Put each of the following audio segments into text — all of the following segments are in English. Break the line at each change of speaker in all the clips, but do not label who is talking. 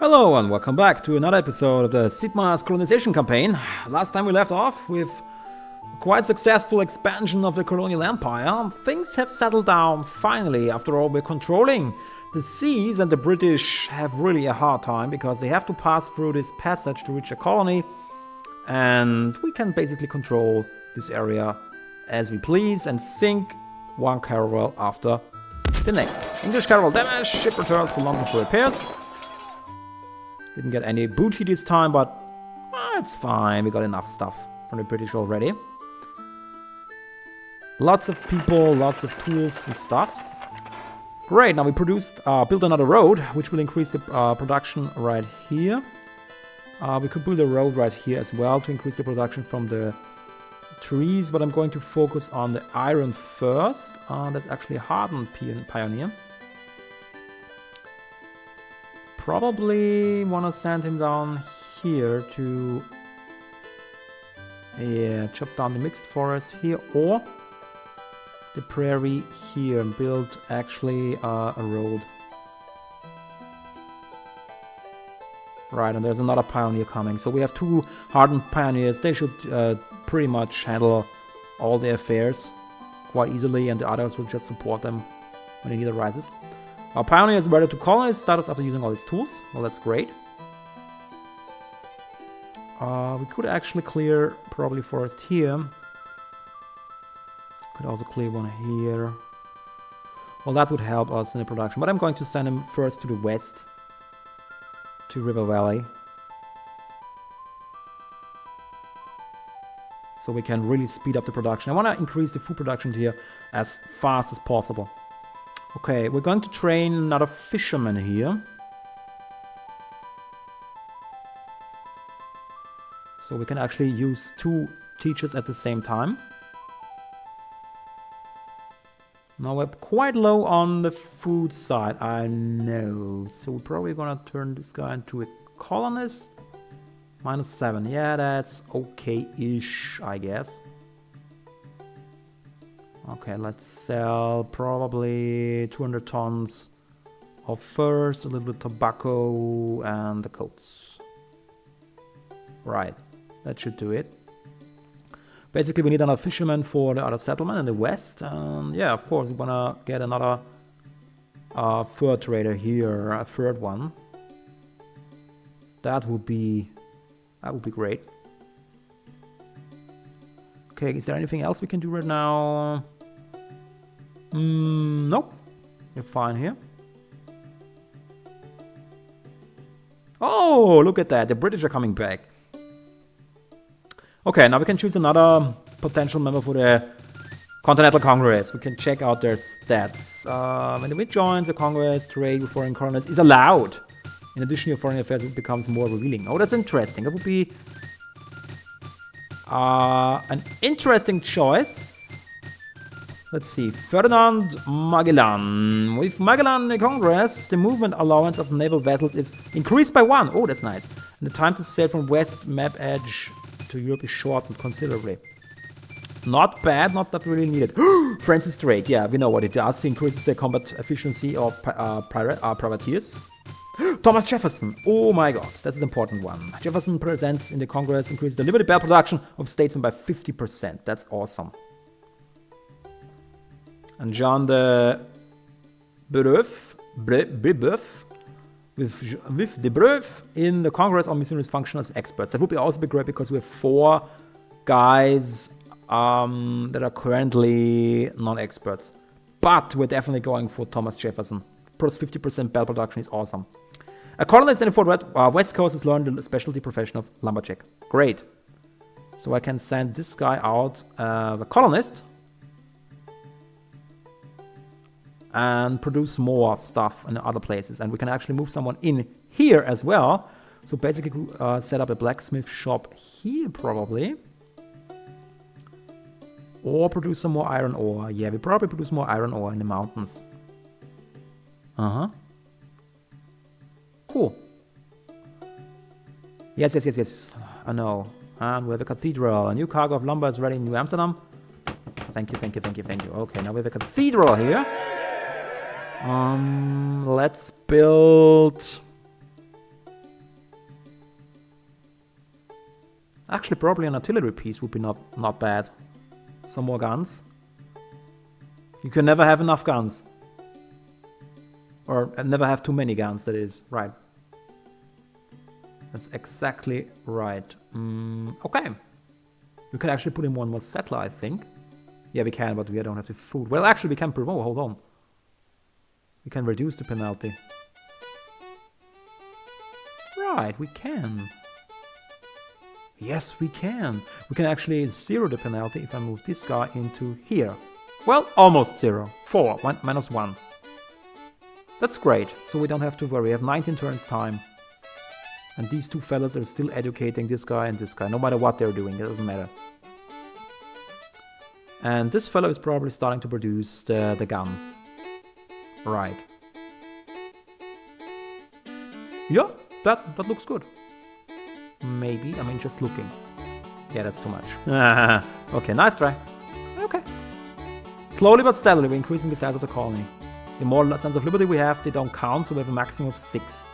Hello and welcome back to another episode of the Sid Meier's colonization campaign. Last time we left off with a quite successful expansion of the colonial empire. Things have settled down finally. After all, we're controlling the seas and the British have really a hard time because they have to pass through this passage to reach a colony, and we can basically control this area as we please and sink one caravel after the next. English caravel damaged, ship returns to London for repairs. Didn't get any booty this time, but it's fine. We got enough stuff from the British already. Lots of people, lots of tools and stuff. Great, now we built another road, which will increase the production right here. We could build a road right here as well to increase the production from the trees, but I'm going to focus on the iron first. That's actually a hardened pioneer. Probably want to send him down here to chop down the mixed forest here, or the prairie here and build actually a road. Right, and there's another pioneer coming. So we have two hardened pioneers. They should pretty much handle all the affairs quite easily, and the others will just support them when the need arises. Our pioneer is ready to colonize status after using all its tools. Well, that's great. We could actually clear probably forest here. Could also clear one here. Well, that would help us in the production. But I'm going to send him first to the west, to River Valley, so we can really speed up the production. I want to increase the food production here as fast as possible. Okay, we're going to train another fisherman here. So we can actually use two teachers at the same time. Now we're quite low on the food side, I know. So we're probably gonna turn this guy into a colonist. -7, yeah, that's okay-ish, I guess. Okay, let's sell probably 200 tons of furs, a little bit of tobacco, and the coats. Right, that should do it. Basically, we need another fisherman for the other settlement in the west. Yeah, of course, we wanna get another fur trader here, a third one. That would be great. Okay, is there anything else we can do right now? Nope. You're fine here. Oh, look at that. The British are coming back. Okay, now we can choose another potential member for the Continental Congress. We can check out their stats. When we join the Congress, trade with foreign colonies is allowed. In addition, your foreign affairs becomes more revealing. Oh, that's interesting. That would be an interesting choice. Let's see. Ferdinand Magellan. With Magellan in the Congress, the movement allowance of naval vessels is increased by 1. Oh, that's nice. And the time to sail from west map edge to Europe is shortened considerably. Not bad, not that really needed. Francis Drake, yeah, we know what it does. It increases the combat efficiency of privateers. Thomas Jefferson, oh my god, that's an important one. Jefferson presents in the Congress, increases the limited bell production of statesmen by 50%. That's awesome. And John de Brebeuf, with de Brebeuf in the Congress on missionaries function as experts. That would be also be great because we have 4 guys that are currently non-experts. But we're definitely going for Thomas Jefferson. Plus 50% bell production is awesome. A colonist in the West Coast has learned the specialty profession of lumberjack. Great. So I can send this guy out as a colonist and produce more stuff in other places. And we can actually move someone in here as well. So basically set up a blacksmith shop here probably. Or produce some more iron ore. Yeah, we probably produce more iron ore in the mountains. Uh-huh. Cool. Yes. I know. And we have a cathedral. A new cargo of lumber is ready in New Amsterdam. Thank you. Okay, now we have a cathedral here. Let's build Actually, probably an artillery piece would be not bad. Some more guns. You can never have enough guns. Or never have too many guns, that is. Right. That's exactly right. Okay. We could actually put in one more settler, I think. Yeah, we can, but we don't have the food. Well, actually, we can promote. Hold on. We can reduce the penalty. Right, we can. Yes, we can. We can actually zero the penalty if I move this guy into here. Well, almost zero. 4, minus 1. That's great. So we don't have to worry. We have 19 turns time. And these two fellas are still educating this guy and this guy. No matter what they're doing, it doesn't matter. And this fellow is probably starting to produce the gun. Right. Yeah, that looks good. Maybe, I mean, just looking. Yeah, that's too much. Okay, nice try. Okay. Slowly but steadily, we're increasing the size of the colony. The more Sons of Liberty we have, they don't count, so we have a maximum of 6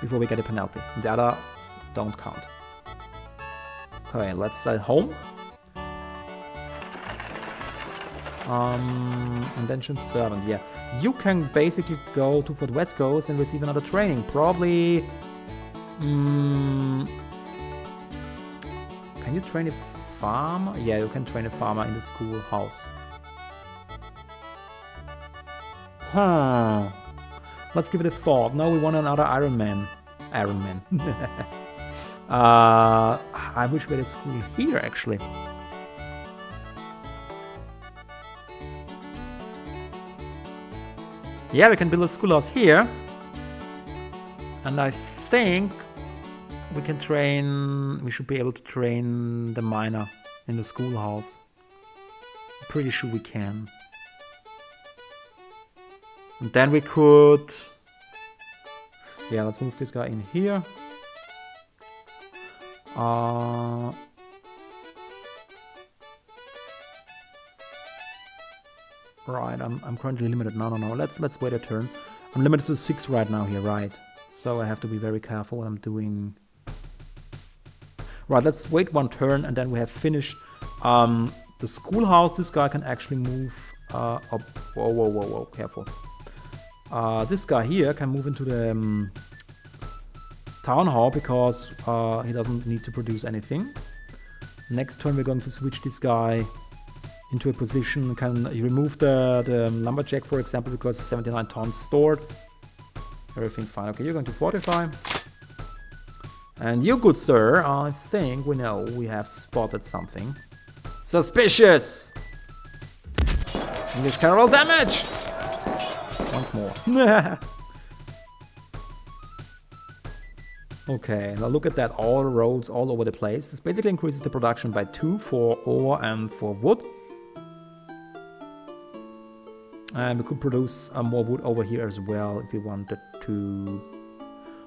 before we get a penalty. And the others don't count. Okay, let's start home. Indentured servant, yeah. You can basically go to Fort West Coast and receive another training. Probably... Can you train a farmer? Yeah, you can train a farmer in the schoolhouse. Huh. Let's give it a thought. No, we want another Iron Man. Iron Man. I wish we had a school here, actually. Yeah, we can build a schoolhouse here. And I think we can train... We should be able to train the miner in the schoolhouse. I'm pretty sure we can. And then we could... Yeah, let's move this guy in here. Right, I'm currently limited. No. Let's wait a turn. I'm limited to 6 right now here, right? So I have to be very careful what I'm doing. Right, let's wait 1 turn and then we have finished the schoolhouse. This guy can actually move up. Whoa, careful. This guy here can move into the town hall because he doesn't need to produce anything. Next turn we're going to switch this guy into a position. Can remove the lumberjack, for example, because 79 tons stored. Everything fine. Okay, you're going to fortify. And you, good sir, I think we know we have spotted something suspicious. English caravel damaged. Once more. Okay, now look at that, all roads all over the place. This basically increases the production by 2 for ore and for wood. And we could produce more wood over here as well if we wanted to.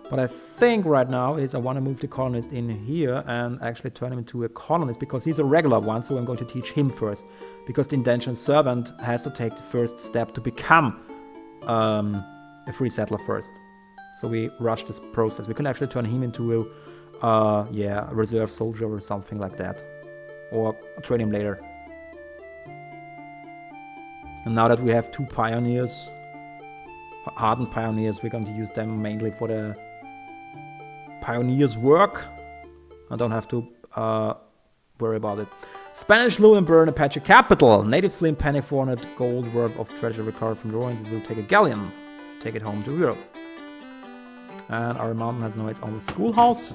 What I think right now is I want to move the colonist in here and actually turn him into a colonist because he's a regular one, so I'm going to teach him first. Because the indentured servant has to take the first step to become a free settler first. So we rush this process. We can actually turn him into a reserve soldier or something like that. Or train him later. And now that we have 2 pioneers, hardened pioneers, we're going to use them mainly for the pioneers' work. I don't have to worry about it. Spanish loot and burn Apache capital. Natives flee in panic, 400 gold worth of treasure recovered from the ruins. It will take a galleon. Take it home to Europe. And our mountain has now its own schoolhouse.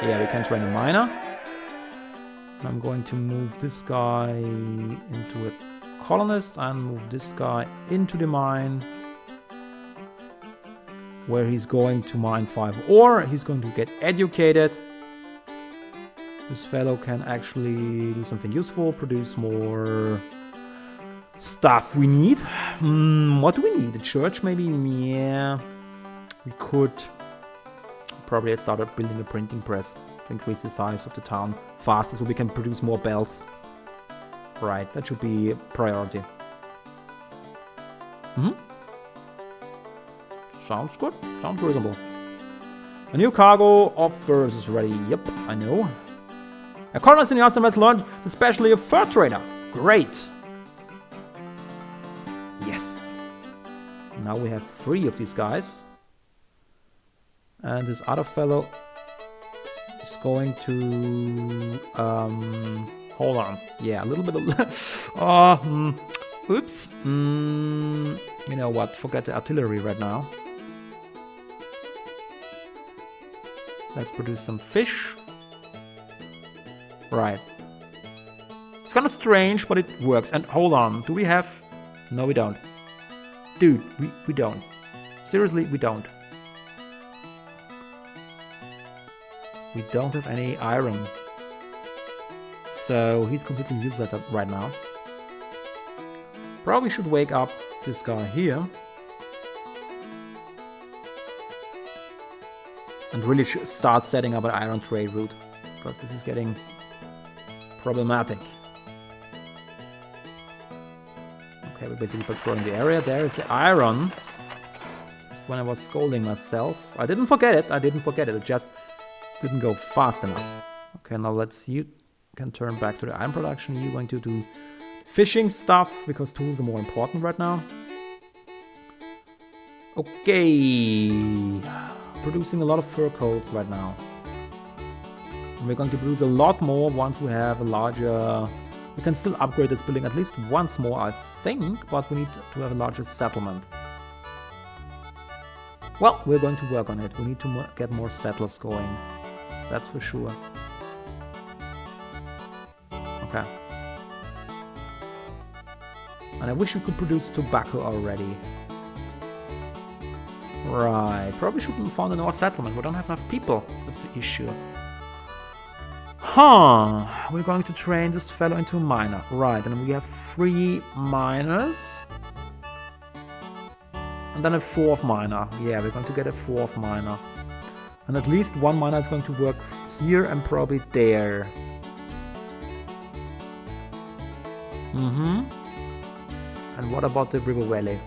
Yeah, we can train a miner. I'm going to move this guy into a colonist and move this guy into the mine, where he's going to mine 5 ore. He's going to get educated. This fellow can actually do something useful, produce more stuff we need. What do we need? A church maybe? Yeah. We could probably start building a printing press to increase the size of the town faster so we can produce more belts. Right, that should be a priority. Sounds good. Sounds reasonable. A new cargo of furs is ready. Yep, I know. A colonist in the Austin has learned especially a fur trader. Great. Yes. Now we have 3 of these guys. And this other fellow is going to... hold on. Yeah, a little bit of... oops. You know what? Forget the artillery right now. Let's produce some fish. Right. It's kind of strange, but it works. And hold on. Do we have... No, we don't. Dude, we don't. Seriously, we don't. We don't have any iron. So he's completely useless right now. Probably should wake up this guy here. And really should start setting up an iron trade route. Because this is getting problematic. Okay, we're basically patrolling the area. There is the iron. Just when I was scolding myself. I didn't forget it. It just didn't go fast enough. Okay, now you can turn back to the iron production. You're going to do fishing stuff because tools are more important right now. Okay. Producing a lot of fur coats right now. And we're going to produce a lot more once we have a larger... We can still upgrade this building at least once more, I think, but we need to have a larger settlement. Well, we're going to work on it. We need to get more settlers going. That's for sure. Okay. And I wish we could produce tobacco already. Right. Probably shouldn't found another settlement. We don't have enough people. That's the issue. Huh. We're going to train this fellow into a miner. Right. And we have 3 miners. And then a 4th miner. Yeah, we're going to get a 4th miner. And at least 1 miner is going to work here and probably there. And what about the river valley?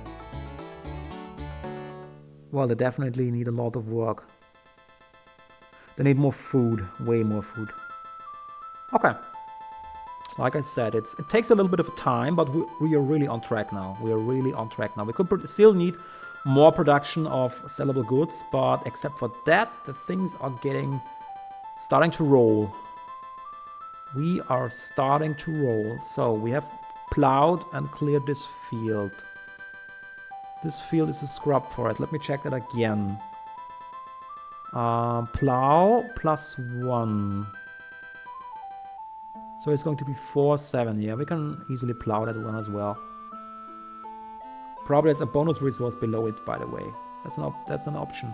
Well, they definitely need a lot of work. They need more food, way more food. Okay. Like I said, it takes a little bit of time, but we are really on track now. We could still need more production of sellable goods, but except for that, the things are starting to roll. We are starting to roll. So we have plowed and cleared this field. This field is a scrub forest. Let me check that again. Plow +1. So it's going to be 4/7. Yeah, we can easily plow that one as well. Probably there's a bonus resource below it, by the way. That's an option.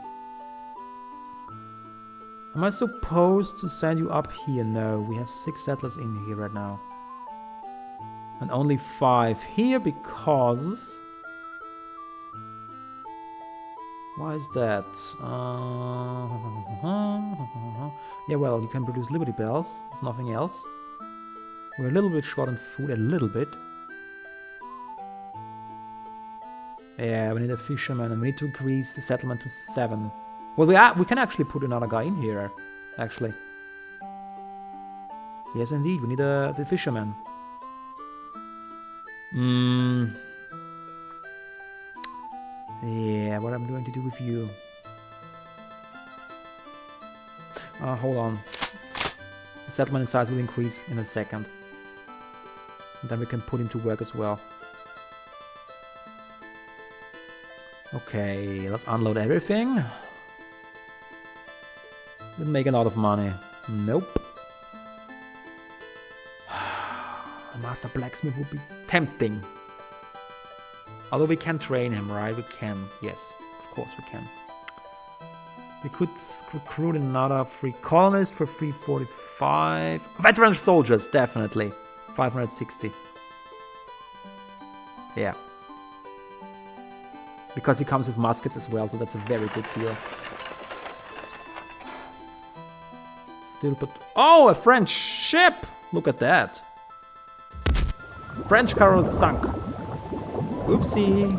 Am I supposed to send you up here? No, we have 6 settlers in here right now. And only 5 here because... Why is that? Yeah, well, you can produce Liberty Bells, if nothing else. We're a little bit short on food, a little bit. Yeah, we need a fisherman, and we need to increase the settlement to 7. Well, we can actually put another guy in here, actually. Yes, indeed, we need the fisherman. Yeah, what I'm going to do with you? Hold on. The settlement in size will increase in a second. And then we can put him to work as well. Okay, let's unload everything. Didn't make a lot of money. Nope. A master blacksmith would be tempting. Although we can train him, right? We can. Yes, of course we can. We could recruit another 3 colonists for 345. Veteran soldiers, definitely. 560. Yeah. Because he comes with muskets as well, so that's a very good deal. Still, but... Oh, a French ship! Look at that. French cargo sunk. Oopsie.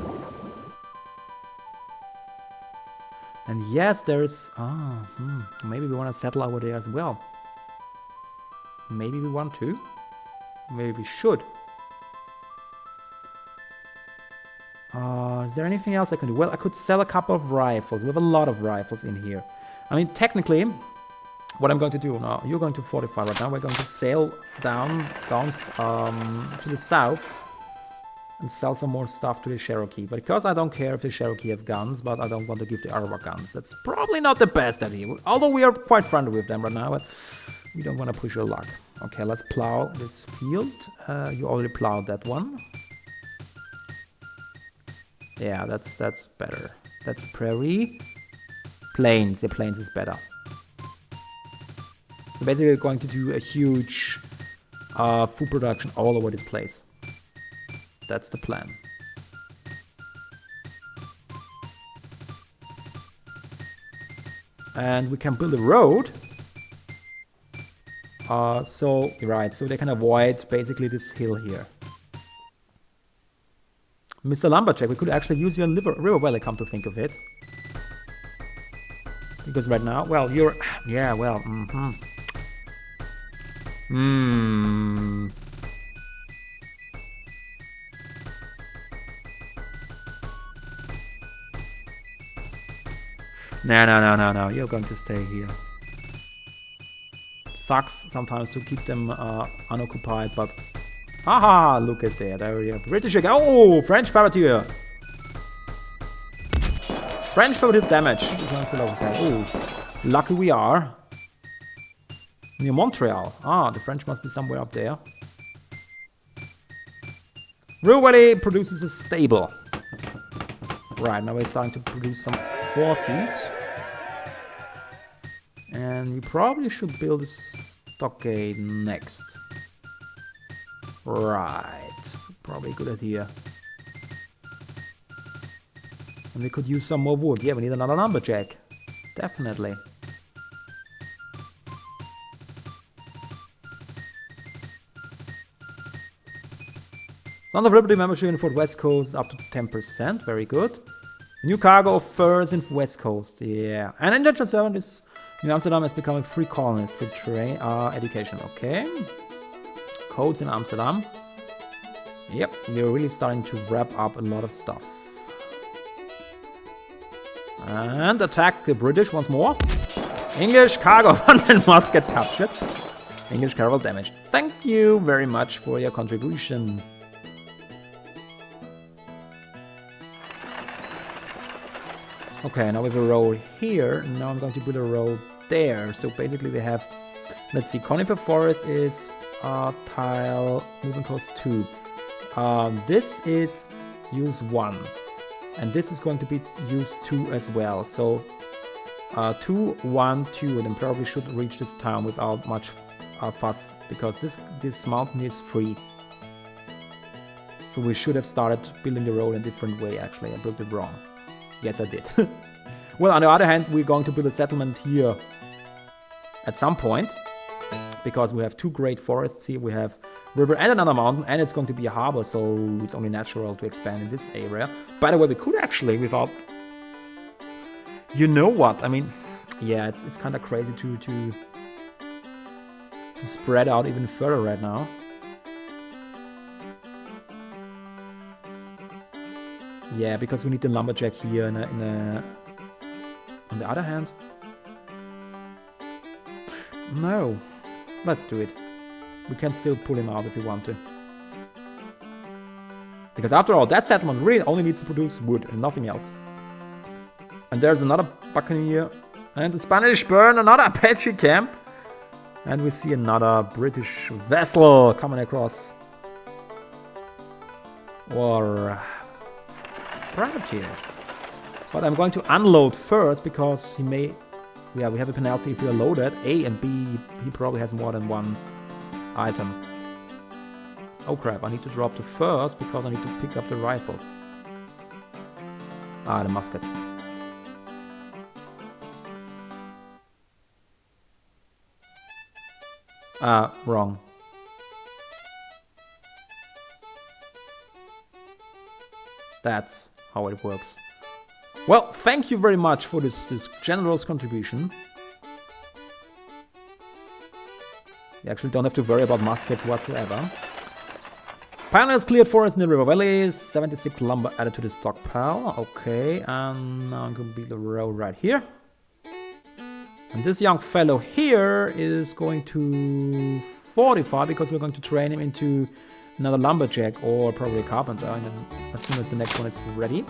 And yes, there's... maybe we want to settle over there as well. Maybe we want to. Maybe we should. Is there anything else I can do? Well, I could sell a couple of rifles. We have a lot of rifles in here. I mean, technically, what I'm going to do now, you're going to fortify right now. We're going to sail down to the south and sell some more stuff to the Cherokee. But because I don't care if the Cherokee have guns, but I don't want to give the Arawak guns. That's probably not the best idea. Although we are quite friendly with them right now, but we don't want to push our luck. Okay, let's plow this field. You already plowed that one. Yeah, that's better. That's prairie. Plains. The plains is better. So basically we're going to do a huge food production all over this place. That's the plan. And we can build a road. So they can avoid basically this hill here. Mr. Lumberjack, we could actually use your river valley, come to think of it. Because right now, well, you're... Yeah, well, No. You're going to stay here. Sucks sometimes to keep them unoccupied, but... Haha, look at that. There we are. British again. Oh, French privateer. French privateer damage. Oh, lucky we are. Near Montreal. Ah, the French must be somewhere up there. River Valley produces a stable. Right, now we're starting to produce some forces. And we probably should build a stockade next. Right, probably a good idea. And we could use some more wood. Yeah, we need another lumberjack. Definitely. Sons of Liberty membership in Fort West Coast up to 10%. Very good. New cargo of furs in West Coast. Yeah. And indentured servant is in Amsterdam has become a free colonist for education. Okay. Codes in Amsterdam. Yep, we're really starting to wrap up a lot of stuff. And attack the British once more. English cargo of 100 muskets captured. English caravel damaged. Thank you very much for your contribution. Okay, now we have a road here. Now I'm going to build a road there. So basically we have, let's see, conifer forest is tile, moving cost 2. This is use 1. And this is going to be use 2 as well. So 2, 1, 2, and then probably should reach this town without much fuss, because this mountain is free. So we should have started building the road in a different way. Actually, I built it wrong. Yes, I did. Well, on the other hand, we're going to build a settlement here at some point, because we have 2 great forests here. We have river and another mountain, and it's going to be a harbor, so it's only natural to expand in this area. By the way, we could actually, without... You know what? I mean, yeah, it's kind of crazy to spread out even further right now. Yeah, because we need the lumberjack here on the other hand. No, let's do it. We can still pull him out if we want to. Because after all, that settlement really only needs to produce wood and nothing else. And there's another buccaneer. And the Spanish burn another Apache camp. And we see another British vessel coming across. Or... privateer. But I'm going to unload first, because he may... Yeah, we have a penalty if we are loaded. A and B, he probably has more than one item. Oh crap, I need to drop the first because I need to pick up the rifles. Ah, the muskets. Wrong. That's how it works. Well, thank you very much for this generous contribution. You actually don't have to worry about muskets whatsoever. Pioneers cleared forest near river valleys. 76 lumber added to the stockpile. Okay, and now I'm going to build a road right here. And this young fellow here is going to fortify because we're going to train him into another lumberjack or probably a carpenter, and then as soon as the next one is ready.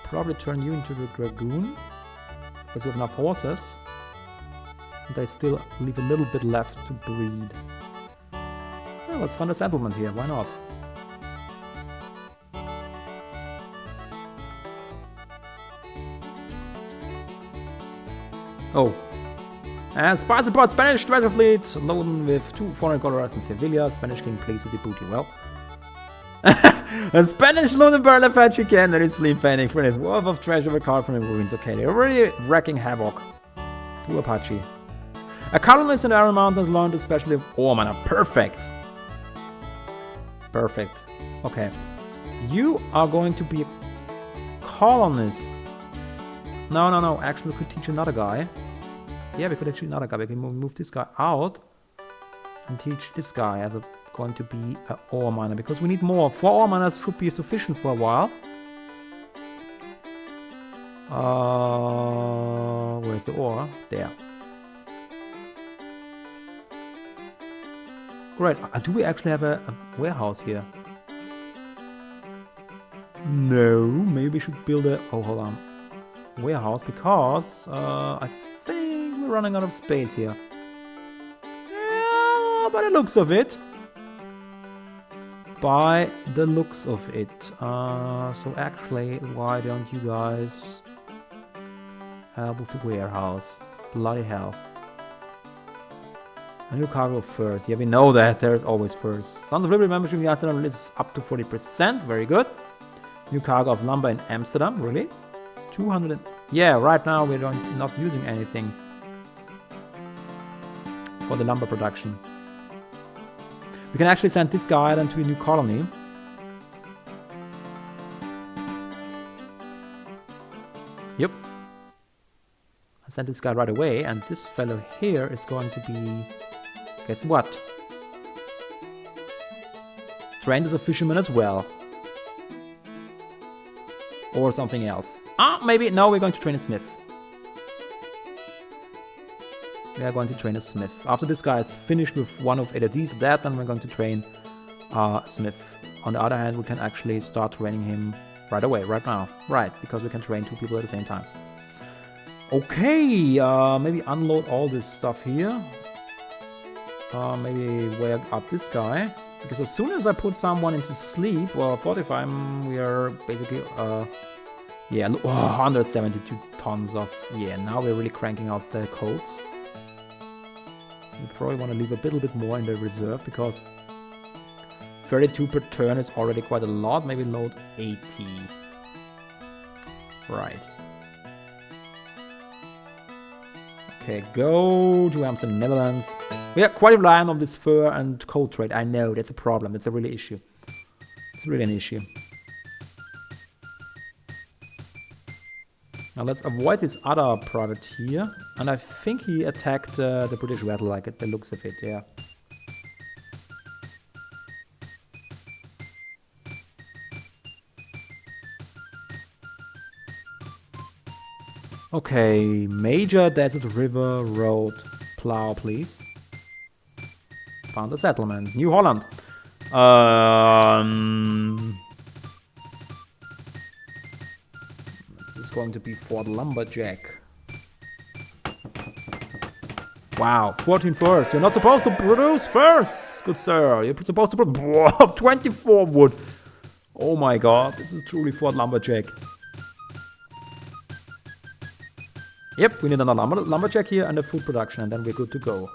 Probably turn you into the dragoon because we have enough horses. They still leave a little bit left to breed. Well, let's fund a settlement here, why not? Oh. And Spice report Spanish treasure fleet, loaded with 2 foreign colonials in Sevilla. Spanish king pleased with the booty. Well. A Spanish Lunenburg Apache cannon is fleet fanning for it. Worth of treasure recovered from the ruins. Okay, they're already wrecking havoc. Poor Apache. A colonist in the Iron Mountains learned especially of ore miner. Perfect. Perfect. Okay. You are going to be a colonist. No. Actually, we could teach another guy. Yeah, we could actually another guy. We can move this guy out and teach this guy as going to be an ore miner because we need more. 4 ore miners should be sufficient for a while. Where's the ore? There. Great. Do we actually have a warehouse here? No. Maybe we should build a... Oh, hold on. Warehouse because I think we're running out of space here. Yeah, by the looks of it. So actually, why don't you guys help with the warehouse? Bloody hell. A new cargo first. Yeah, we know that. There's always first. Sons of Liberty membership in the Amsterdam is up to 40%. Very good. New cargo of lumber in Amsterdam. Really? 200. Yeah, right now we're not using anything for the lumber production. We can actually send this guy then to a new colony. Yep. I sent this guy right away, and this fellow here is going to be... Guess what? Trained as a fisherman as well. Or something else. Maybe now we're going to train a smith. We are going to train a smith. After this guy is finished with one of either these or that, then we're going to train a smith. On the other hand, we can actually start training him right away, right now. Right, because we can train 2 people at the same time. Okay, maybe unload all this stuff here. Maybe wear up this guy. Because as soon as I put someone into sleep or fortify him, we are basically, yeah, 172 tons of, yeah, now we're really cranking out the coats. We probably want to leave a little bit more in the reserve because 32 per turn is already quite a lot. Maybe load 80. Right. Okay, go to Amsterdam, Netherlands. We are quite reliant on this fur and coat trade. I know, that's a problem. It's a really issue. It's really an issue. Now let's avoid this other product here. And I think he attacked the British vessel, like it, the looks of it, yeah. Okay, major desert river road plow, please. Found a settlement. New Holland. This is going to be Fort Lumberjack. Wow, 14 furs. You're not supposed to produce furs, good sir. You're supposed to produce 24 wood. Oh my god, this is truly Fort Lumberjack. Yep, we need another lumberjack here and a food production, and then we're good to go.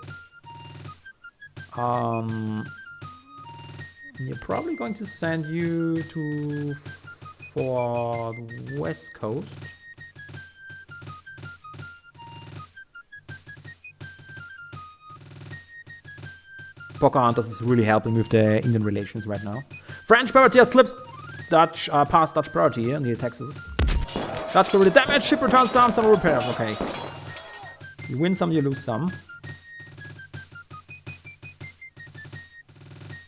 You're probably going to send you to for West Coast. Pocahontas is really helping with the Indian relations right now. French privateer slips Dutch, past Dutch privateer near Texas. Dutch privateer damage, ship returns down, some repairs, okay. You win some, you lose some.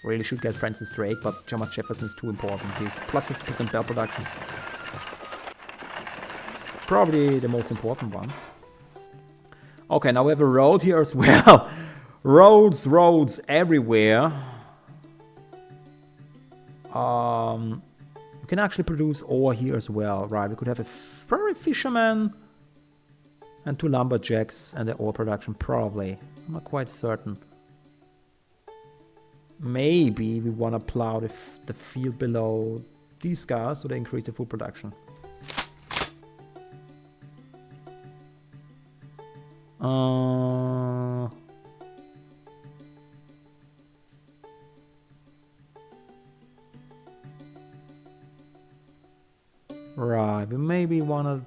Really should get Francis Drake, but Thomas Jefferson is too important. He's plus 50% bell production. Probably the most important one. Okay, now we have a road here as well. roads everywhere. You can actually produce ore here as well, right? We could have a furry fisherman and 2 lumberjacks and the ore production, probably. I'm not quite certain. Maybe we want to plow the field below these guys so they increase the food production. Right, we maybe want to...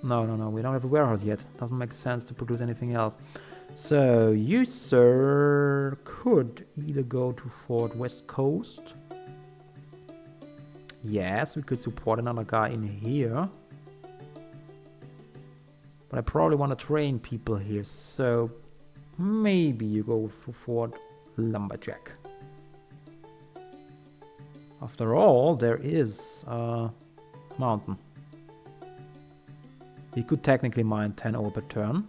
No, we don't have a warehouse yet. Doesn't make sense to produce anything else. So, you, sir, could either go to Fort West Coast. Yes, we could support another guy in here. But I probably want to train people here, so maybe you go for Fort Lumberjack. After all, there is a mountain. We could technically mine 10 ore per turn.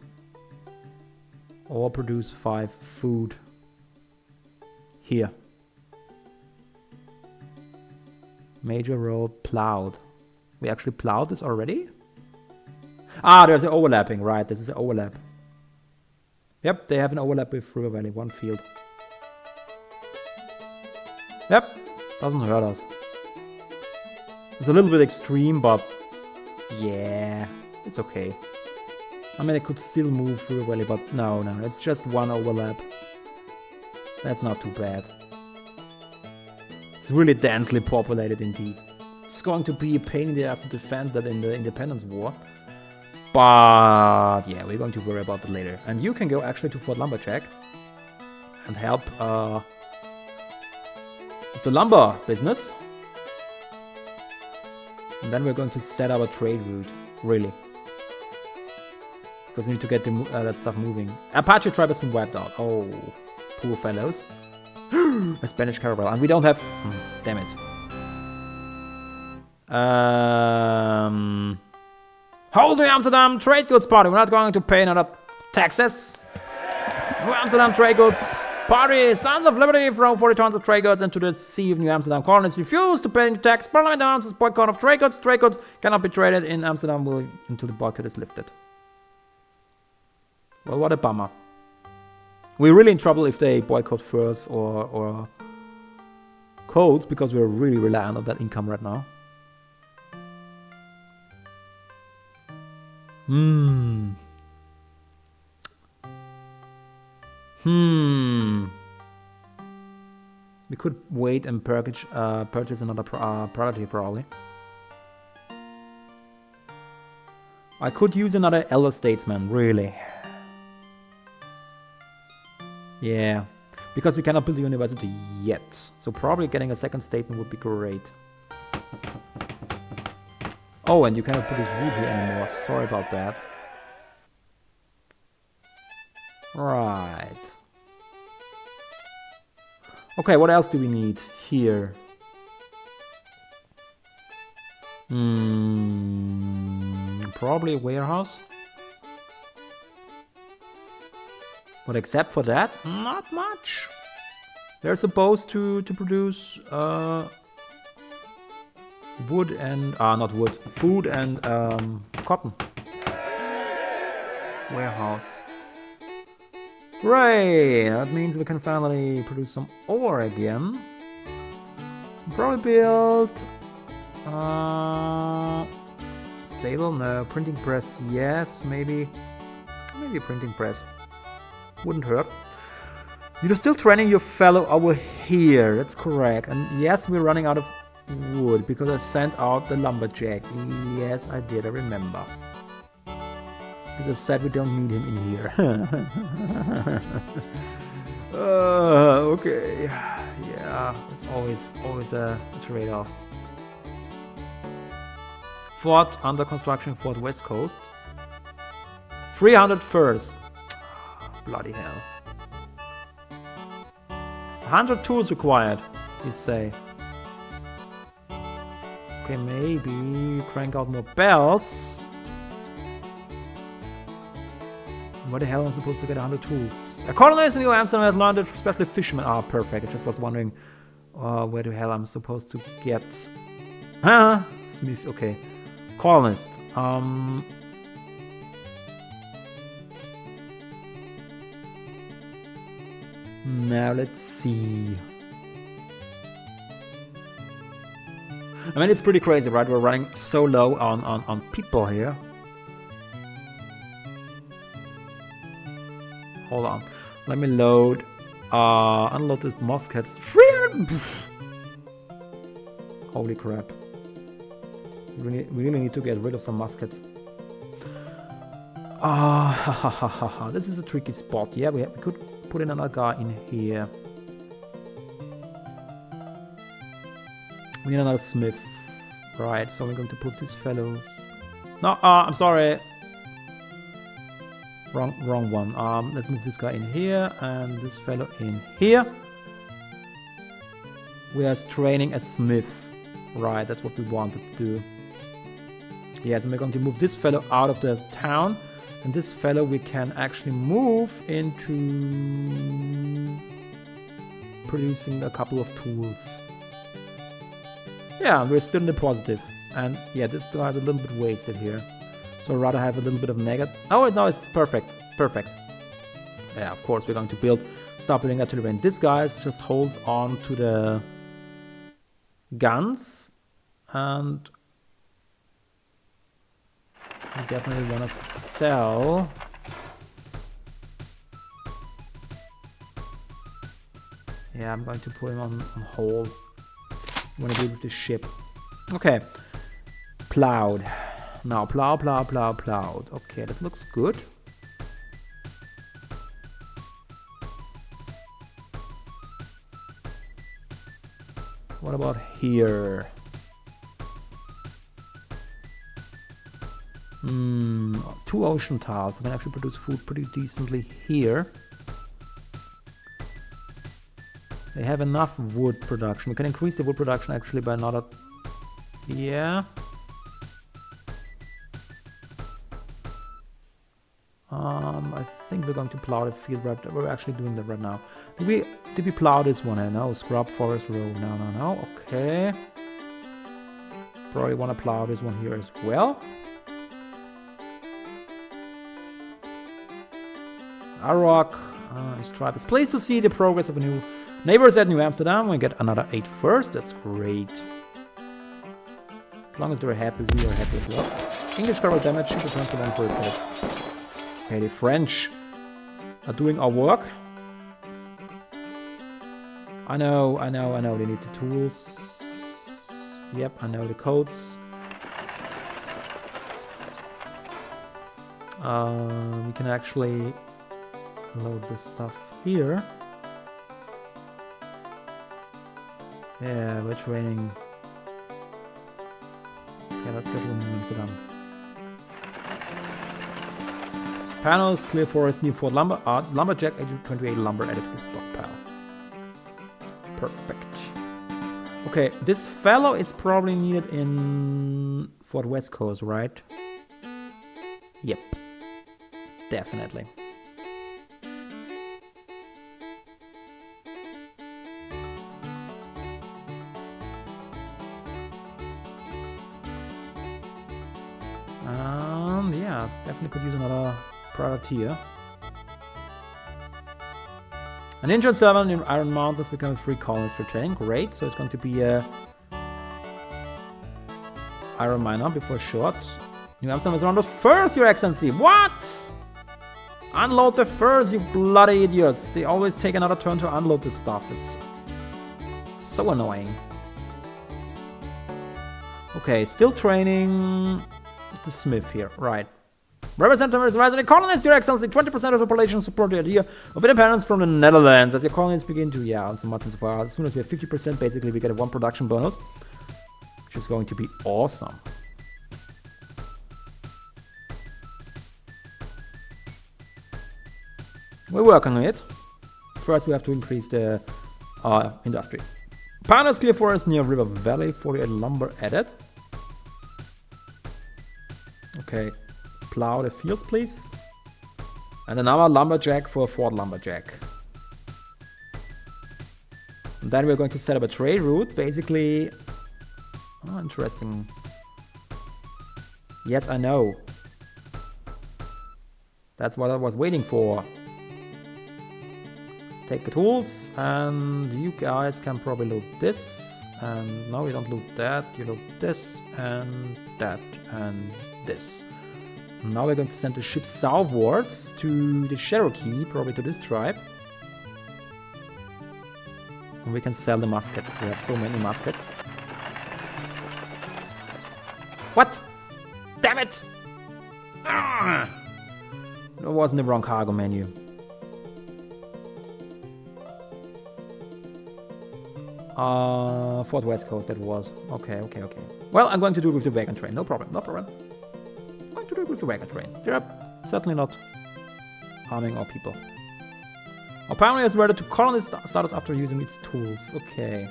Or produce 5 food here. Major road plowed. We actually plowed this already? Ah, there's an overlapping, right, this is an overlap. Yep, they have an overlap with River Valley, 1 field. Yep, doesn't hurt us. It's a little bit extreme, but yeah, it's okay. I mean, it could still move River Valley, but no, it's just 1 overlap. That's not too bad. It's really densely populated indeed. It's going to be a pain in the ass to defend that in the Independence War. But yeah, we're going to worry about that later. And you can go actually to Fort Lumberjack and help with the lumber business. And then we're going to set up a trade route, really. Because we need to get that stuff moving. Apache tribe has been wiped out. Oh, poor fellows. A Spanish caravel. And we don't have... damn it. Hold the Amsterdam Trade Goods Party. We're not going to pay another taxes. New Amsterdam Trade Goods Party. Sons of Liberty throw 40 tons of trade goods into the Sea of New Amsterdam. Colonists refuse to pay any tax. Parliament announces boycott of trade goods. Trade goods cannot be traded in Amsterdam until the boycott is lifted. Well, what a bummer. We're really in trouble if they boycott furs or coats, because we're really reliant on that income right now. We could wait and purchase another property probably. I could use another elder statesman, really. Yeah, because we cannot build a university yet. So probably getting a second statement would be great. Oh, and you cannot produce wood here anymore. Sorry about that. Right. Okay, what else do we need here? Probably a warehouse. But except for that, not much. They're supposed to produce wood and not wood, food and cotton. Warehouse. Right, that means we can finally produce some ore again. Probably build stable, no. Printing press, yes, maybe a printing press. Wouldn't hurt. You're still training your fellow over here, that's correct. And yes, we're running out of wood because I sent out the lumberjack. Yes, I did, I remember. Because I said we don't need him in here. Okay. Yeah, it's always a trade-off. Fort under construction, Fort West Coast. 300 furs. Bloody hell. 100 tools required, you say. Okay, maybe crank out more belts. Where the hell am I supposed to get 100 tools? A colonist in New Amsterdam has learned that especially fishermen are perfect. I just was wondering where the hell I'm supposed to get... Huh? Smith, okay. Colonist. Now let's see. I mean, it's pretty crazy, right? We're running so low on people here. Hold on. Let me load. Unload the muskets. 300! Holy crap. We really need to get rid of some muskets. This is a tricky spot. Yeah, we could put in another guy in here. We need another smith. Right, so we're going to put this fellow... No, I'm sorry. Wrong one. Let's move this guy in here and this fellow in here. We are training a smith. Right, that's what we wanted to do. Yes, and we're going to move this fellow out of the town. And this fellow we can actually move into producing a couple of tools. Yeah, we're still in the positive. And yeah, this guy is a little bit wasted here. So I'd rather have a little bit of negative. Oh, no, it's perfect. Perfect. Yeah, of course, we're going to start building artillery. And this guy just holds on to the guns. And we definitely want to sell. Yeah, I'm going to put him on hold. I want to deal with the ship. Okay. Plowed. Now, plowed. Okay, that looks good. What about here? 2 ocean tiles. We can actually produce food pretty decently here. They have enough wood production. We can increase the wood production actually by another... Yeah. I think we're going to plow the field right... We're actually doing that right now. Did we plow this one? No. Scrub forest row. No. Okay. Probably want to plow this one here as well. Arok is tribe. It's pleased to see the progress of a new neighbors at New Amsterdam. We get another 8 first. That's great. As long as they're happy, we are happy as well. English cover damage. She returns to them for repairs. Okay, the French are doing our work. I know. They need the tools. Yep, I know the codes. We can actually load this stuff here. Yeah, we're training. Okay, let's get one in Amsterdam. Panels, clear forest, new Fort lumber, lumberjack, 28 lumber added to stockpile. Perfect. Okay, this fellow is probably needed in Fort West Coast, right? Yep. Definitely. Yeah, definitely could use another privateer. An injured servant in Iron Mountains become a free colonist for training. Great, so it's going to be a iron miner before short. New Amsterdam is around the furs, Your Excellency. What? Unload the furs, you bloody idiots. They always take another turn to unload this stuff. It's so annoying. Okay, still training the smith here. Right. Representatives resident colonists, Your Excellency, 20% of the population support the idea of independence from the Netherlands as your colonies begin to, and so much and so far. As soon as we have 50%, basically, we get a 1 production bonus, which is going to be awesome. We're working on it. First, we have to increase the industry. Pioneers clear forest near River Valley, 48 lumber added. Okay. Plow the fields, please. And another lumberjack for Fort Lumberjack. And then we're going to set up a trade route, basically. Oh, interesting. Yes, I know. That's what I was waiting for. Take the tools, and you guys can probably loot this. And no, you don't loot that. You loot this, and that, and this. Now we're going to send the ship southwards to the Cherokee, probably to this tribe. And we can sell the muskets. We have so many muskets. What? Damn it! Ah! That was in the wrong cargo menu. Fort West Coast, that was. Okay. Well, I'm going to do it with the wagon train. No problem. To do it with the wagon train. They're certainly not harming our people. Our pioneer is ready to colonize status after using its tools. Okay.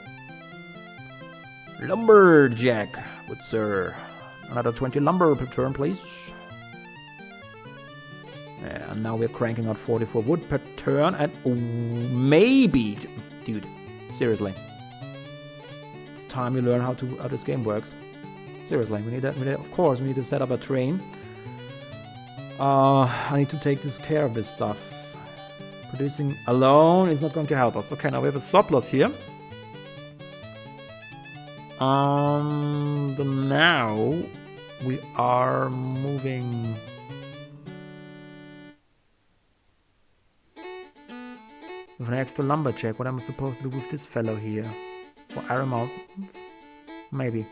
Lumberjack, good sir. Another 20 lumber per turn, please. Yeah, and now we're cranking out 44 wood per turn, and maybe, dude, seriously, it's time we learn how this game works. Seriously, we need, of course, we need to set up a train. I need to take this care of this stuff. Producing alone is not going to help us. Okay, now we have a surplus here. And now we are moving. With an extra lumberjack. What am I supposed to do with this fellow here? For Iron Mountains? Maybe.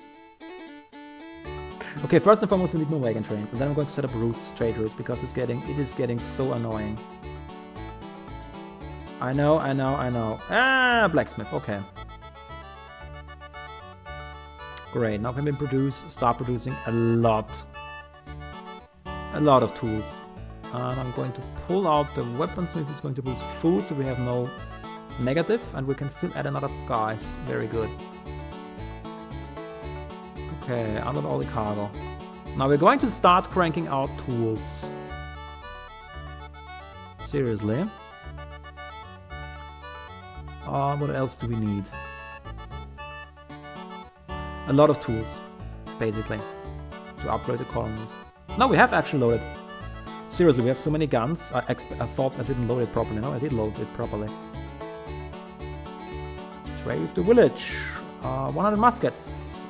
Okay, first and foremost we need more wagon trains, and then I'm going to set up routes, trade routes, because it is getting so annoying. I know. Ah, blacksmith, okay. Great, now we can start producing a lot of tools. And I'm going to pull out the weaponsmith, is going to produce food, so we have no negative, and we can still add another guys. Very good. Okay, unload all the cargo. Now we're going to start cranking out tools. Seriously. What else do we need? A lot of tools, basically, to upgrade the colonies. No, we have actually loaded. Seriously, we have so many guns. I thought I didn't load it properly. No, I did load it properly. Trade with the village. 100 muskets.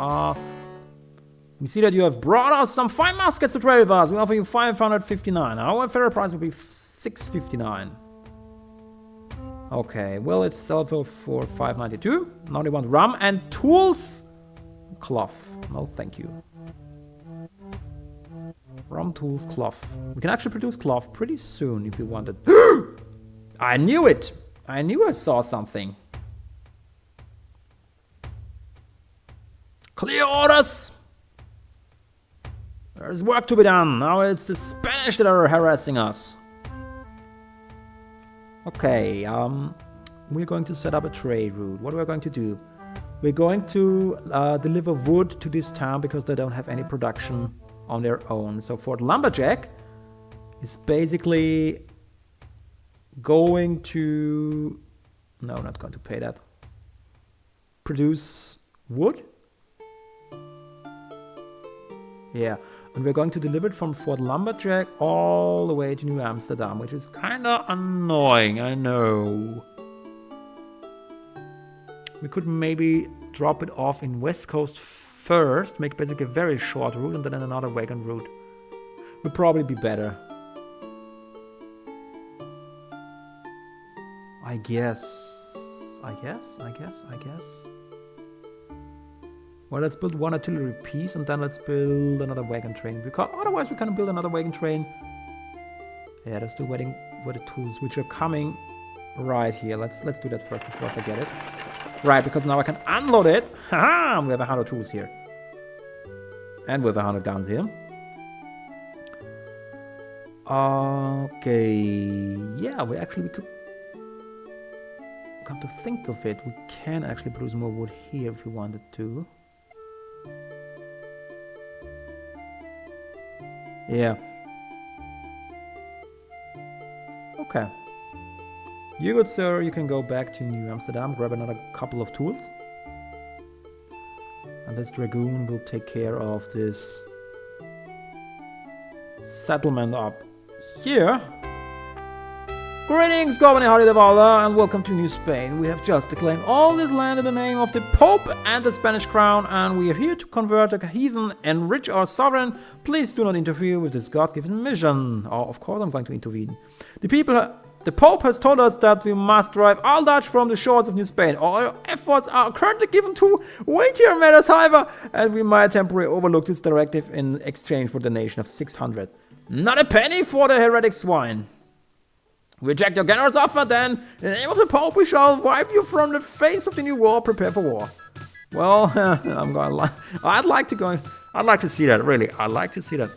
We see that you have brought us some fine muskets to trade with us. We offer you 559. Our fair price will be 659. Okay, well, it's sellable for 592. Now they want rum and tools. Cloth. No, thank you. Rum, tools, cloth. We can actually produce cloth pretty soon if we wanted. I knew it! I knew I saw something. Clear orders! There's work to be done. Now it's the Spanish that are harassing us. Okay, we're going to set up a trade route. What are we going to do? We're going to deliver wood to this town because they don't have any production on their own. So Fort Lumberjack is basically going to... No, not going to pay that. Produce wood? Yeah. And we're going to deliver it from Fort Lumberjack all the way to New Amsterdam, which is kind of annoying, I know. We could maybe drop it off in West Coast first, make basically a very short route, and then another wagon route. Would probably be better. I guess. Well, let's build one artillery piece, and then let's build another wagon train. Because otherwise we can build another wagon train Yeah, they're still waiting for the tools, which are coming right here. Let's do that first before I forget it. Right, because now I can unload it. Haha! We have 100 tools here. And we have 100 guns here. Okay. Yeah, we could... Come to think of it, we can actually produce more wood here if we wanted to. Yeah. Okay. You good sir, you can go back to New Amsterdam, grab another couple of tools. And this dragoon will take care of this settlement up here. Greetings, Governor Harjawalda, and welcome to New Spain. We have just claimed all this land in the name of the Pope and the Spanish crown, and we are here to convert the heathen, enrich our sovereign. Please do not interfere with this God-given mission. Oh, of course I'm going to intervene. The Pope has told us that we must drive all Dutch from the shores of New Spain. Our efforts are currently given to weightier matters, however, and we might temporarily overlook this directive in exchange for the donation of 600. Not a penny for the heretic swine. Reject your generous offer, then, in the name of the Pope, we shall wipe you from the face of the new war. Prepare for war. Well, I'd like to see that, really. I'd like to see that.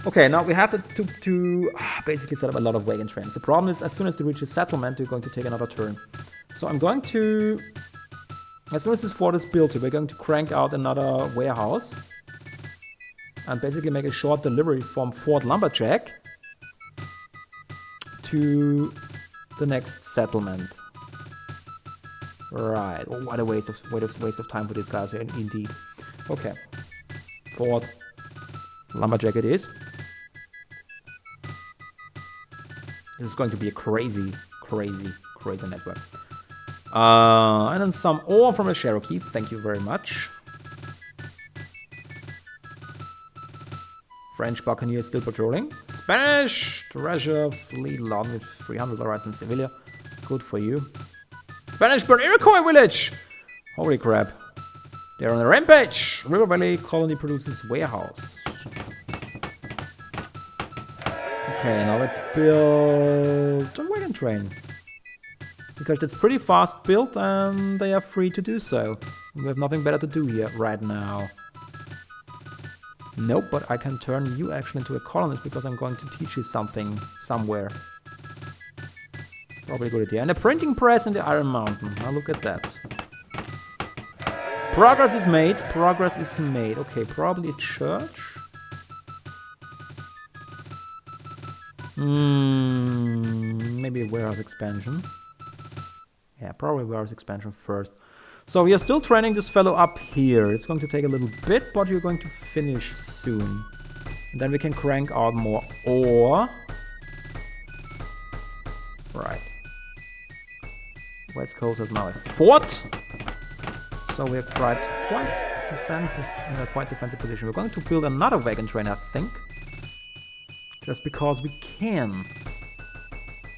Okay, now we have to basically set up a lot of wagon trains. The problem is, as soon as they reach a settlement, they're going to take another turn. So I'm going to, as soon as this fort is built, we're going to crank out another warehouse. And basically make a short delivery from Fort Lumberjack to the next settlement. Right. Oh, what a waste of time for these guys here, indeed. Okay. Fort Lumberjack it is. This is going to be a crazy network. And then some ore from a Cherokee. Thank you very much. French Buccaneers still patrolling. Spanish treasure fleet laden with 300 arrives in Sevilla. Good for you. Spanish burn Iroquois village! Holy crap. They're on a rampage! River Valley colony produces warehouse. Okay, now let's build a wagon train. Because it's pretty fast built and they are free to do so. We have nothing better to do here right now. Nope, but I can turn you actually into a colonist because I'm going to teach you something somewhere. Probably a good idea. And a printing press in the Iron Mountain. Now look at that. Progress is made. Progress is made. Okay, probably a church. Maybe a warehouse expansion. Yeah, probably warehouse expansion first. So we are still training this fellow up here. It's going to take a little bit, but we're going to finish soon. And then we can crank out more ore. Right. West Coast is now a fort. So we're quite defensive, in a quite defensive position. We're going to build another wagon train, I think. Just because we can.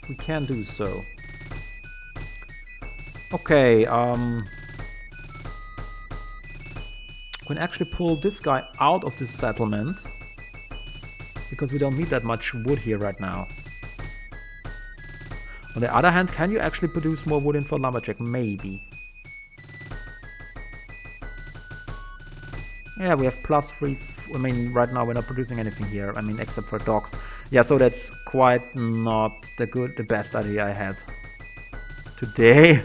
We can do so. Okay, we can actually pull this guy out of this settlement because we don't need that much wood here right now. On the other hand, can you actually produce more wood in Fort Lumberjack? Maybe. Yeah, we have +3. I mean, right now we're not producing anything here. I mean, except for dogs. Yeah, so that's quite not the best idea I had today.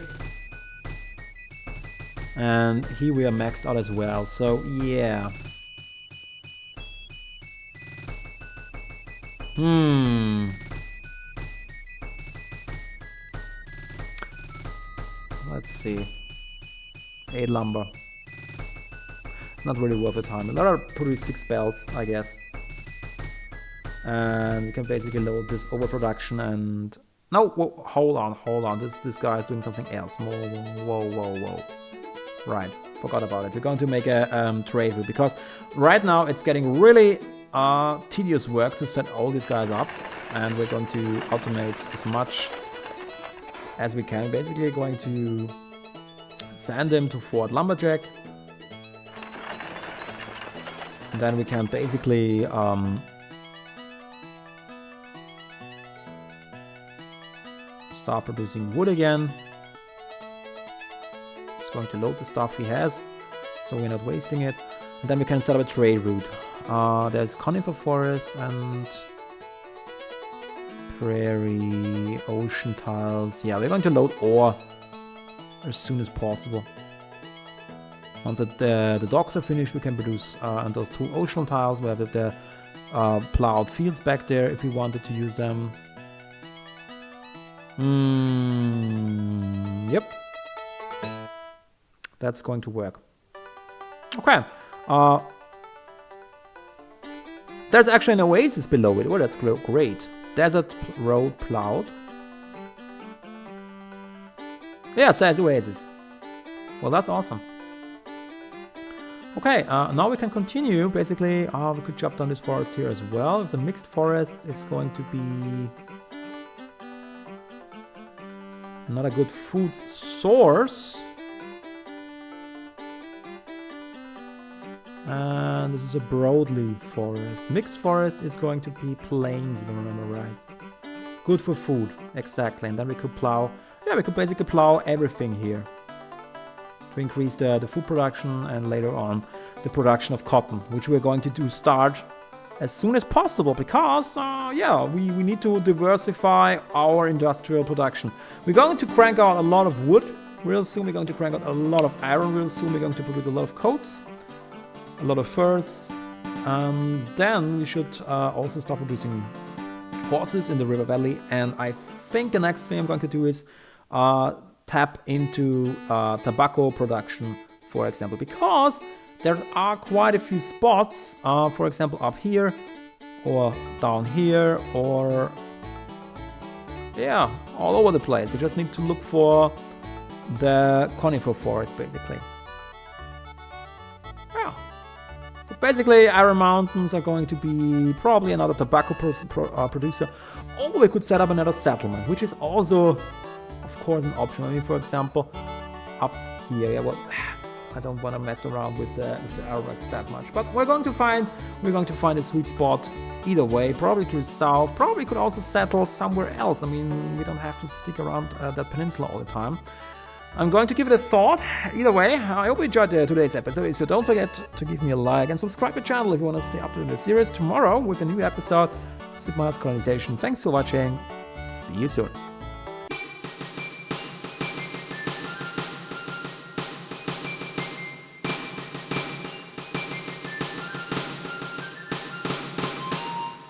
And here we are maxed out as well, so yeah. Let's see. 8 lumber. It's not really worth the time. Another produce 6 bells, I guess. And we can basically load this overproduction and... No, whoa, hold on. This guy is doing something else. Whoa. Right, forgot about it. We're going to make a trade route because right now it's getting really tedious work to set all these guys up, and we're going to automate as much as we can. Basically going to send them to Fort Lumberjack, and then we can basically start producing wood again. It's going to load the stuff he has, so we're not wasting it. And then we can set up a trade route. There's conifer forest and prairie, ocean tiles. Yeah, we're going to load ore as soon as possible. Once the docks are finished, we can produce and those 2 ocean tiles. We have the plowed fields back there if we wanted to use them. Yep. That's going to work. Okay. There's actually an oasis below it. Oh, that's great. Desert road plowed. Yeah, says oasis. Well, that's awesome. Okay, now we can continue. Basically, we could chop down this forest here as well. It's a mixed forest. It's going to be not a good food source. And this is a broadleaf forest. Mixed forest is going to be plains, if I remember right. Good for food, exactly. And then we could plow. Yeah, we could basically plow everything here to increase the food production and later on the production of cotton, which we're going to start as soon as possible because, yeah, we need to diversify our industrial production. We're going to crank out a lot of wood real soon. We're going to crank out a lot of iron real soon. We're going to produce a lot of coats, a lot of furs. Then we should also start producing horses in the river valley. And I think the next thing I'm going to do is tap into tobacco production, for example, because there are quite a few spots, for example, up here or down here or yeah, all over the place. We just need to look for the conifer forest, basically. Yeah. So basically, Iron Mountains are going to be probably another tobacco producer, or we could set up another settlement, which is also, of course, an option. I mean, for example, up here, yeah, well, I don't want to mess around with the arrowheads that much, but we're going to find a sweet spot either way. Probably to the south. Probably could also settle somewhere else. I mean, we don't have to stick around that peninsula all the time. I'm going to give it a thought. Either way, I hope you enjoyed today's episode. So don't forget to give me a like and subscribe to the channel if you want to stay up to the series. Tomorrow with a new episode, Sid Meier's Colonization. Thanks for watching. See you soon.